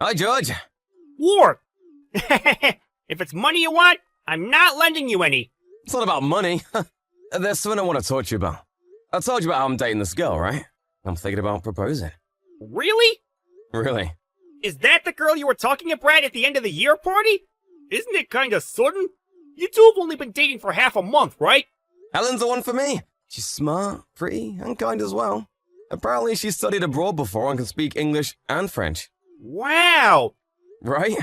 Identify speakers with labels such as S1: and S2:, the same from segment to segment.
S1: Hi, George.
S2: Ward! If it's money you want, I'm not lending you any.
S1: It's not about money. There's something I want to talk to you about. I told you about how I'm dating this girl, right? I'm thinking about proposing.
S2: Really?
S1: Really?
S2: Is that the girl you were talking about at the end of the year party? Isn't it kinda sudden? You two have only been dating for half a month, right?
S1: Helen's the one for me. She's smart, pretty, and kind as well. Apparently she studied abroad before and can speak English and French.
S2: Wow!
S1: Right?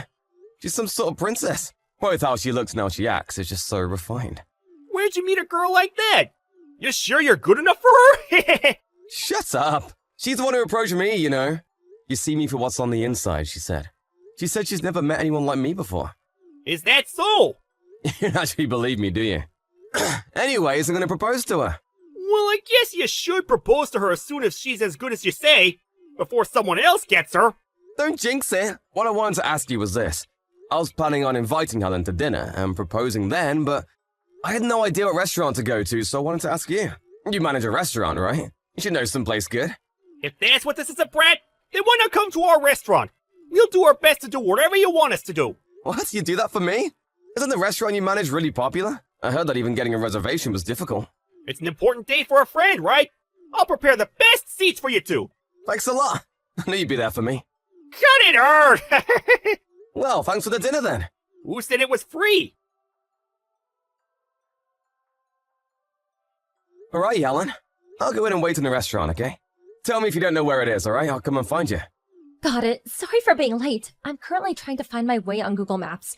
S1: She's some sort of princess. Both how she looks and how she acts is just so refined.
S2: Where'd you meet a girl like that? You sure you're good enough for her?
S1: Shut up! She's the one who approached me, you know. You see me for what's on the inside, she said. She said she's never met anyone like me before.
S2: Is that so?
S1: You don't actually believe me, do you? Anyways, I'm gonna propose to her.
S2: Well, I guess you should propose to her as soon as she's as good as you say, before someone else gets her.
S1: Don't jinx it. What I wanted to ask you was this. I was planning on inviting Helen to dinner and proposing then, but I had no idea what restaurant to go to, so I wanted to ask you. You manage a restaurant, right? You should know someplace good.
S2: If that's what this is about, then why not come to our restaurant? We'll do our best to do whatever you want us to do.
S1: What? You do that for me? Isn't the restaurant you manage really popular? I heard that even getting a reservation was difficult.
S2: It's an important day for a friend, right? I'll prepare the best seats for you two.
S1: Thanks a lot. I knew you'd be there for me.
S2: Cut it, Erd!
S1: Well, thanks for the dinner then.
S2: Who said it was free?
S1: Alright, Helen. I'll go in and wait in the restaurant, okay? Tell me if you don't know where it is, alright? I'll come and find you.
S3: Got it. Sorry for being late. I'm currently trying to find my way on Google Maps.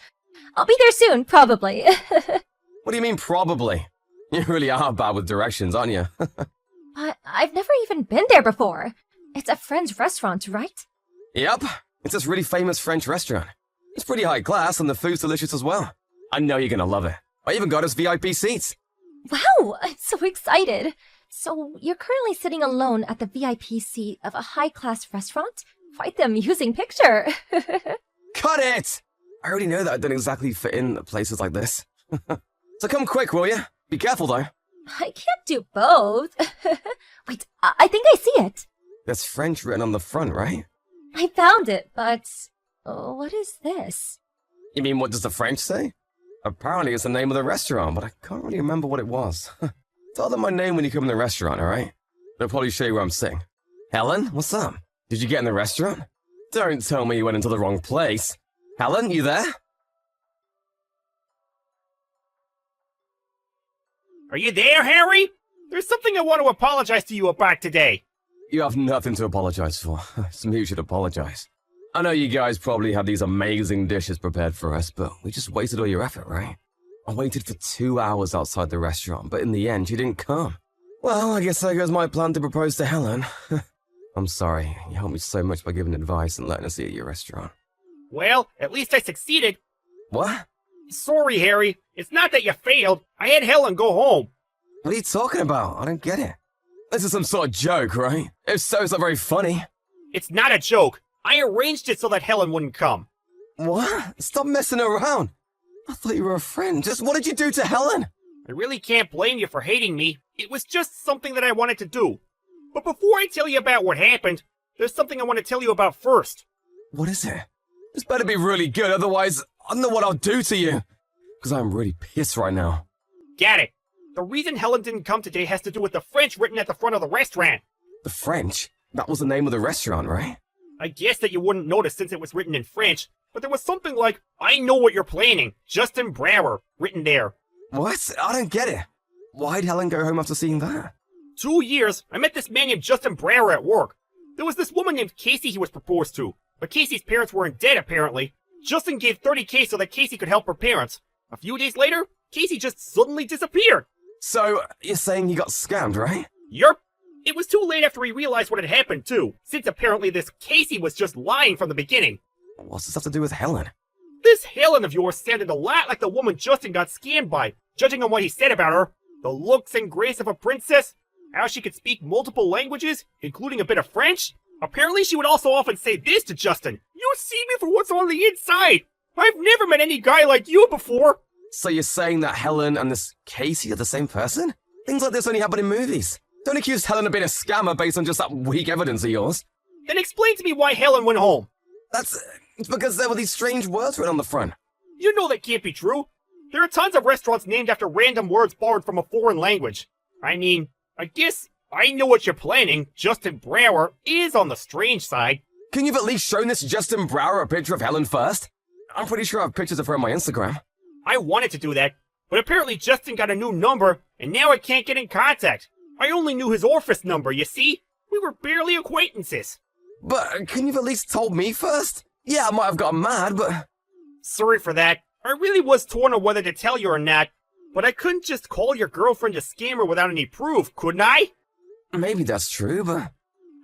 S3: I'll be there soon, probably.
S1: What do you mean, probably? You really are bad with directions, aren't you?
S3: But I've never even been there before. It's a friend's restaurant, right?
S1: Yep. It's this really famous French restaurant. It's pretty high class and the food's delicious as well. I know you're gonna love it. I even got us VIP seats.
S3: Wow, I'm so excited. So you're currently sitting alone at the VIP seat of a high-class restaurant? Quite the amusing picture.
S1: Cut it! I already know that I don't exactly fit in places like this. So come quick, will you? Be careful, though.
S3: I can't do both. Wait, I think I see it.
S1: There's French written on the front, right?
S3: I found it, but what is this?
S1: You mean, what does the French say? Apparently it's the name of the restaurant, but I can't really remember what it was. Tell them my name when you come in the restaurant, alright? They'll probably show you where I'm sitting. Helen, what's up? Did you get in the restaurant? Don't tell me you went into the wrong place. Helen, you there?
S2: Are you there, Harry? There's something I want to apologize to you about today.
S1: You have nothing to apologize for. It's me who should apologize. I know you guys probably had these amazing dishes prepared for us, but we just wasted all your effort, right? I waited for 2 hours outside the restaurant, but in the end, you didn't come. Well, I guess there goes my plan to propose to Helen. I'm sorry. You helped me so much by giving advice and letting us eat at your restaurant.
S2: Well, at least I succeeded.
S1: What?
S2: Sorry, Harry. It's not that you failed. I had Helen go home.
S1: What are you talking about? I don't get it. This is some sort of joke, right? If so, it's not very funny.
S2: It's not a joke. I arranged it so that Helen wouldn't come.
S1: What? Stop messing around. I thought you were a friend. Just what did you do to Helen?
S2: I really can't blame you for hating me. It was just something that I wanted to do. But before I tell you about what happened, there's something I want to tell you about first.
S1: What is it? This better be really good, otherwise I don't know what I'll do to you. Because I'm really pissed right now.
S2: Got it. The reason Helen didn't come today has to do with the French written at the front of the restaurant.
S1: The French? That was the name of the restaurant, right?
S2: I guess that you wouldn't notice since it was written in French, but there was something like, I know what you're planning, Justin Brower, written there.
S1: What? I don't get it. Why'd Helen go home after seeing that?
S2: 2 years, I met this man named Justin Brower at work. There was this woman named Casey he was proposed to, but Casey's parents weren't dead apparently. Justin gave $30,000 so that Casey could help her parents. A few days later, Casey just suddenly disappeared.
S1: So, you're saying he got scammed, right?
S2: Yerp. It was too late after he realized what had happened too, since apparently this Casey was just lying from the beginning.
S1: What's this have to do with Helen?
S2: This Helen of yours sounded a lot like the woman Justin got scammed by, judging on what he said about her. The looks and grace of a princess, how she could speak multiple languages, including a bit of French. Apparently she would also often say this to Justin, "You see me for what's on the inside. I've never met any guy like you before."
S1: So you're saying that Helen and this Casey are the same person? Things like this only happen in movies. Don't accuse Helen of being a scammer based on just that weak evidence of yours.
S2: Then explain to me why Helen went home.
S1: That's... It's because there were these strange words written on the front.
S2: You know that can't be true. There are tons of restaurants named after random words borrowed from a foreign language. I mean, I guess I know what you're planning. Justin Brower is on the strange side.
S1: Can you have at least shown this Justin Brower a picture of Helen first? I'm pretty sure I have pictures of her on my Instagram.
S2: I wanted to do that, but apparently Justin got a new number, and now I can't get in contact. I only knew his office number, you see? We were barely acquaintances.
S1: But can you have at least told me first? Yeah, I might have gotten mad, but...
S2: Sorry for that. I really was torn on whether to tell you or not, but I couldn't just call your girlfriend a scammer without any proof, couldn't I?
S1: Maybe that's true, but...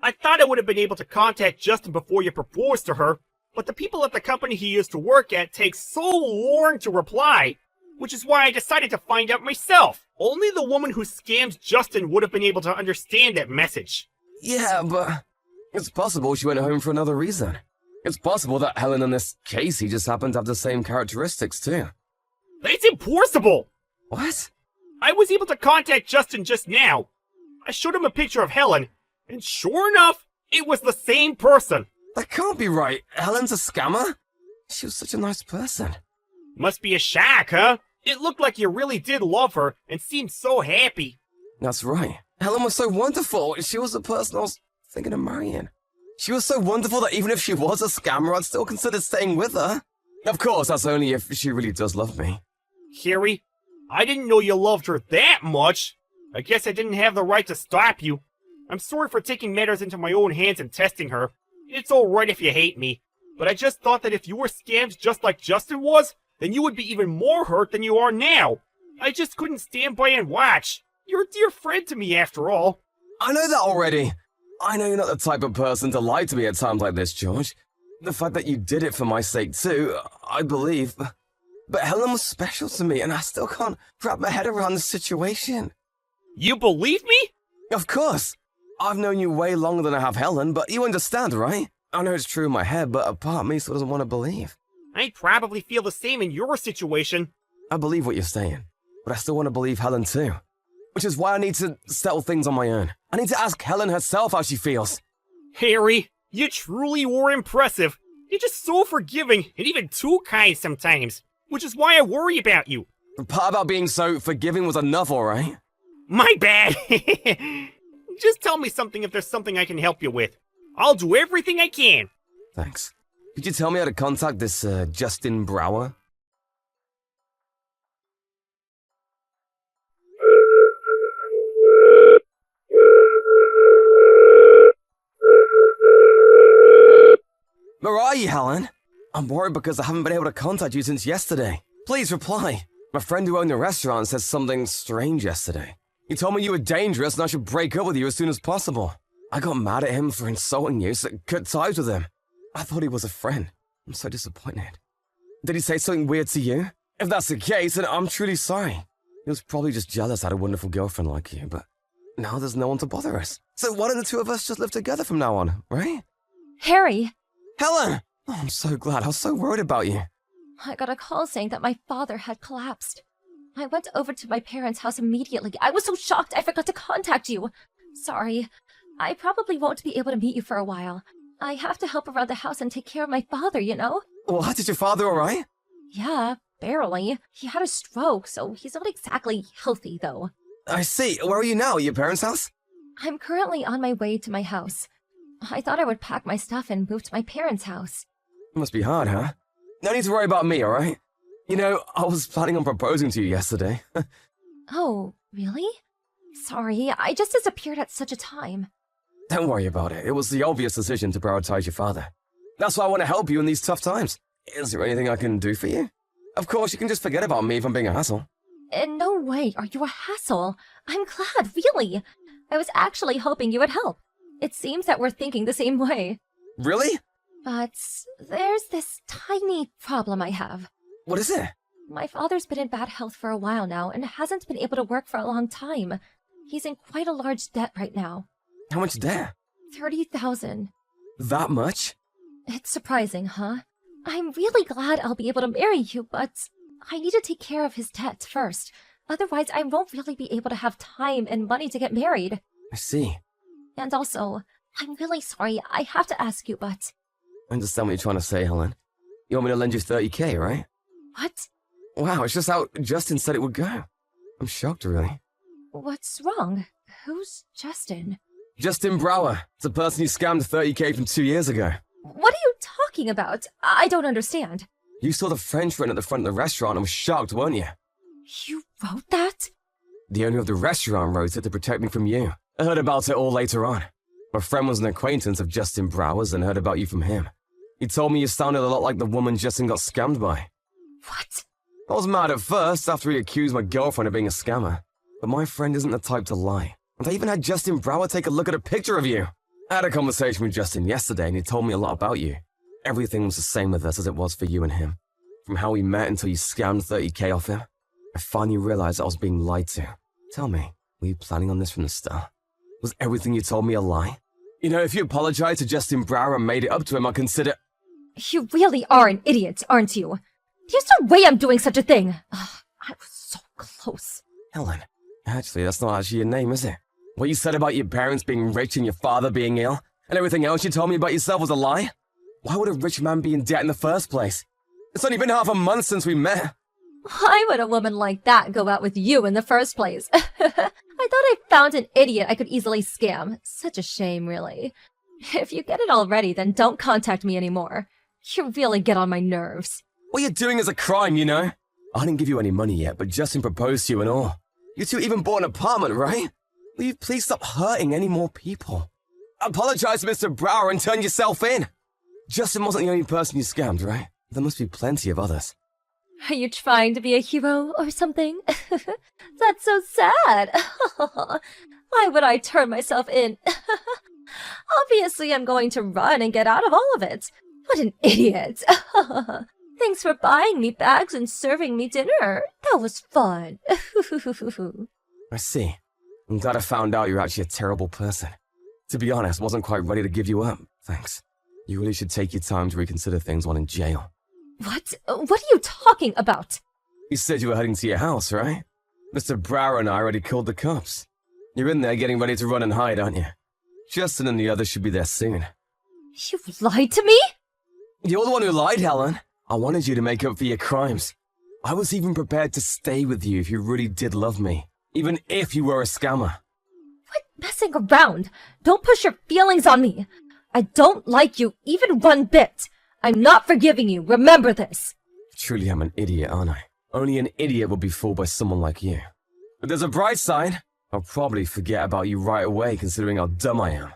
S2: I thought I would have been able to contact Justin before you proposed to her, but the people at the company he used to work at take so long to reply, which is why I decided to find out myself. Only the woman who scammed Justin would have been able to understand that message.
S1: Yeah, but... It's possible she went home for another reason. It's possible that Helen and this Casey just happened to have the same characteristics, too.
S2: That's impossible!
S1: What?
S2: I was able to contact Justin just now. I showed him a picture of Helen, and sure enough, it was the same person.
S1: That can't be right. Helen's a scammer? She was such a nice person.
S2: Must be a shock, huh? It looked like you really did love her and seemed so happy.
S1: That's right. Helen was so wonderful. She was the person I was thinking of marrying. She was so wonderful that even if she was a scammer, I'd still consider staying with her. Of course, that's only if she really does love me.
S2: Harry, I didn't know you loved her that much. I guess I didn't have the right to stop you. I'm sorry for taking matters into my own hands and testing her. It's alright if you hate me, but I just thought that if you were scammed just like Justin was, then you would be even more hurt than you are now. I just couldn't stand by and watch. You're a dear friend to me after all.
S1: I know that already. I know you're not the type of person to lie to me at times like this, George. The fact that you did it for my sake too, I believe. But Helen was special to me, and I still can't wrap my head around the situation.
S2: You believe me?
S1: Of course. I've known you way longer than I have Helen, but you understand, right? I know it's true in my head, but a part of me still doesn't want to believe.
S2: I'd probably feel the same in your situation.
S1: I believe what you're saying, but I still want to believe Helen too. Which is why I need to settle things on my own. I need to ask Helen herself how she feels.
S2: Harry, you truly were impressive. You're just so forgiving and even too kind sometimes, which is why I worry about you.
S1: The part about being so forgiving was enough, alright?
S2: My bad. Just tell me something if there's something I can help you with. I'll do everything I can.
S1: Thanks. Could you tell me how to contact this, Justin Brower? Where are you, Helen? I'm worried because I haven't been able to contact you since yesterday. Please reply. My friend who owned the restaurant said something strange yesterday. He told me you were dangerous and I should break up with you as soon as possible. I got mad at him for insulting you, so cut ties with him. I thought he was a friend. I'm so disappointed. Did he say something weird to you? If that's the case, then I'm truly sorry. He was probably just jealous I had a wonderful girlfriend like you, but now there's no one to bother us. So why don't the two of us just live together from now on, right?
S3: Harry!
S1: Helen! Oh, I'm so glad. I was so worried about you.
S3: I got a call saying that my father had collapsed. I went over to my parents' house immediately. I was so shocked I forgot to contact you. Sorry. I probably won't be able to meet you for a while. I have to help around the house and take care of my father, you know?
S1: What? Is your father alright?
S3: Yeah, barely. He had a stroke, so he's not exactly healthy, though.
S1: I see. Where are you now? At your parents' house?
S3: I'm currently on my way to my house. I thought I would pack my stuff and move to my parents' house.
S1: It must be hard, huh? No need to worry about me, alright? You know, I was planning on proposing to you yesterday.
S3: Oh, really? Sorry, I just disappeared at such a time.
S1: Don't worry about it. It was the obvious decision to prioritize your father. That's why I want to help you in these tough times. Is there anything I can do for you? Of course, you can just forget about me if I'm being a hassle.
S3: In no way are you a hassle. I'm glad, really. I was actually hoping you would help. It seems that we're thinking the same way.
S1: Really?
S3: But there's this tiny problem I have.
S1: What is it?
S3: My father's been in bad health for a while now and hasn't been able to work for a long time. He's in quite a large debt right now.
S1: How much debt?
S3: 30,000.
S1: That much?
S3: It's surprising, huh? I'm really glad I'll be able to marry you, but I need to take care of his debt first. Otherwise, I won't really be able to have time and money to get married.
S1: I see.
S3: And also, I'm really sorry, I have to ask you, but...
S1: I understand what you're trying to say, Helen. You want me to lend you 30K, right?
S3: What?
S1: Wow, it's just how Justin said it would go. I'm shocked, really.
S3: What's wrong? Who's Justin?
S1: Justin Brower. It's the person you scammed 30K from 2 years ago.
S3: What are you talking about? I don't understand.
S1: You saw the French written at the front of the restaurant and was shocked, weren't you?
S3: You wrote that?
S1: The owner of the restaurant wrote it to protect me from you. I heard about it all later on. My friend was an acquaintance of Justin Brower's and heard about you from him. He told me you sounded a lot like the woman Justin got scammed by.
S3: What?
S1: I was mad at first after he accused my girlfriend of being a scammer. But my friend isn't the type to lie. And I even had Justin Brower take a look at a picture of you. I had a conversation with Justin yesterday and he told me a lot about you. Everything was the same with us as it was for you and him. From how we met until you scammed 30K off him. I finally realized I was being lied to. Tell me, were you planning on this from the start? Was everything you told me a lie? You know, if you apologized to Justin Brower and made it up to him, I'd consider...
S3: You really are an idiot, aren't you? There's no way I'm doing such a thing. Ugh, I was so close.
S1: Helen, actually, that's not actually your name, is it? What you said about your parents being rich and your father being ill, and everything else you told me about yourself was a lie? Why would a rich man be in debt in the first place? It's only been half a month since we met.
S3: Why would a woman like that go out with you in the first place? I thought I found an idiot I could easily scam. Such a shame, really. If you get it already, then don't contact me anymore. You really get on my nerves.
S1: What you're doing is a crime, you know? I didn't give you any money yet, but Justin proposed to you and all. You two even bought an apartment, right? Will you please stop hurting any more people? Apologize to Mr. Brower and turn yourself in. Justin wasn't the only person you scammed, right? There must be plenty of others.
S3: Are you trying to be a hero or something? That's so sad. Why would I turn myself in? Obviously, I'm going to run and get out of all of it. What an idiot. Thanks for buying me bags and serving me dinner. That was fun.
S1: I see. I'm glad I found out you're actually a terrible person. To be honest, wasn't quite ready to give you up. Thanks. You really should take your time to reconsider things while in jail.
S3: What? What are you talking about?
S1: You said you were heading to your house, right? Mr. Brower and I already called the cops. You're in there getting ready to run and hide, aren't you? Justin and the others should be there soon.
S3: You lied to me?
S1: You're the one who lied, Helen. I wanted you to make up for your crimes. I was even prepared to stay with you if you really did love me. Even if you were a scammer.
S3: Quit messing around. Don't push your feelings on me. I don't like you even one bit. I'm not forgiving you. Remember this.
S1: Truly, I'm an idiot, aren't I? Only an idiot would be fooled by someone like you. But there's a bright side. I'll probably forget about you right away, considering how dumb I am.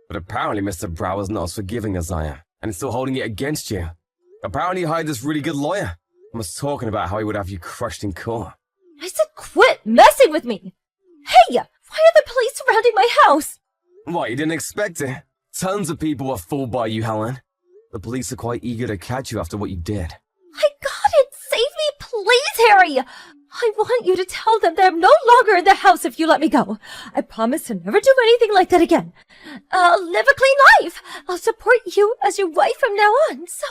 S1: But apparently Mr. Brower's not as forgiving as I am, and he's still holding it against you. Apparently he hired this really good lawyer, and was talking about how he would have you crushed in court.
S3: I said quit messing with me. Hey, why are the police surrounding my house?
S1: What, you didn't expect it? Tons of people were fooled by you, Helen. The police are quite eager to catch you after what you did.
S3: I got it! Save me, please, Harry! I want you to tell them that I'm no longer in the house if you let me go. I promise to never do anything like that again. I'll live a clean life. I'll support you as your wife from now on, so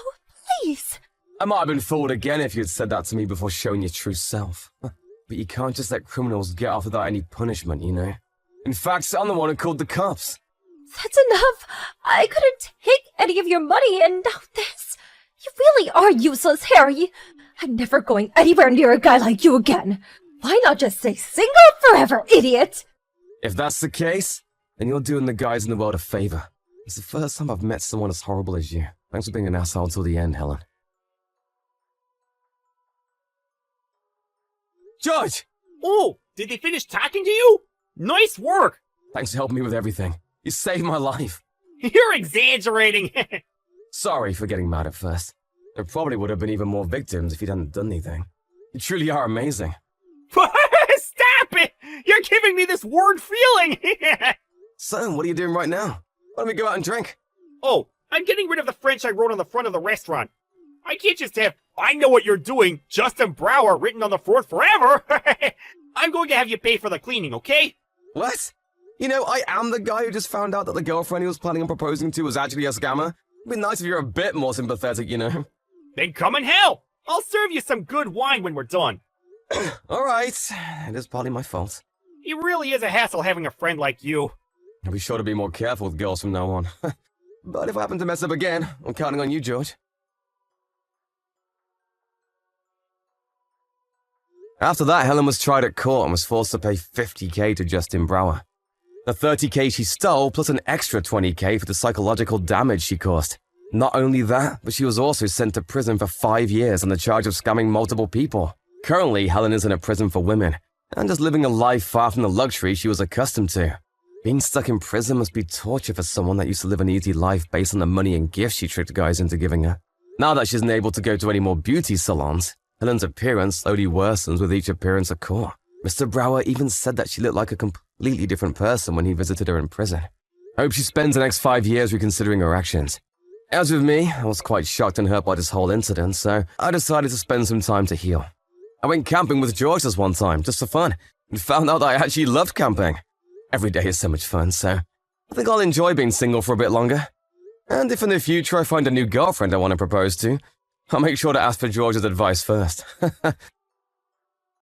S3: please.
S1: I might have been fooled again if you'd said that to me before showing your true self. But you can't just let criminals get off without any punishment, you know? In fact, I'm the one who called the cops.
S3: That's enough. I couldn't take any of your money, and now this. You really are useless, Harry. I'm never going anywhere near a guy like you again. Why not just stay single forever, idiot?
S1: If that's the case, then you're doing the guys in the world a favor. It's the first time I've met someone as horrible as you. Thanks for being an asshole till the end, Helen. George!
S2: Oh, did they finish talking to you? Nice work.
S1: Thanks for helping me with everything. You saved my life.
S2: You're exaggerating.
S1: Sorry for getting mad at first. There probably would have been even more victims if you hadn't done anything. You truly are amazing.
S2: Stop it! You're giving me this weird feeling.
S1: So, what are you doing right now? Why don't we go out and drink?
S2: Oh, I'm getting rid of the French I wrote on the front of the restaurant. I can't just have, I know what you're doing, Justin Brower written on the front forever. I'm going to have you pay for the cleaning, okay?
S1: What? You know, I am the guy who just found out that the girlfriend he was planning on proposing to was actually a scammer. It'd be nice if you're a bit more sympathetic, you know?
S2: Then come in hell! I'll serve you some good wine when we're done.
S1: Alright, it is partly my fault.
S2: It really is a hassle having a friend like you.
S1: I'll be sure to be more careful with girls from now on. But if I happen to mess up again, I'm counting on you, George. After that, Helen was tried at court and was forced to pay $50,000 to Justin Brower. The $30,000 she stole, plus an extra $20,000 for the psychological damage she caused. Not only that, but she was also sent to prison for 5 years on the charge of scamming multiple people. Currently, Helen is in a prison for women, and just living a life far from the luxury she was accustomed to. Being stuck in prison must be torture for someone that used to live an easy life based on the money and gifts she tricked guys into giving her. Now that she's unable to go to any more beauty salons, Helen's appearance slowly worsens with each appearance at court. Mr. Brower even said that she looked like a completely different person when he visited her in prison. I hope she spends the next 5 years reconsidering her actions. As with me, I was quite shocked and hurt by this whole incident, so I decided to spend some time to heal. I went camping with George this one time, just for fun, and found out that I actually loved camping. Every day is so much fun, so I think I'll enjoy being single for a bit longer. And if in the future I find a new girlfriend I want to propose to, I'll make sure to ask for George's advice first.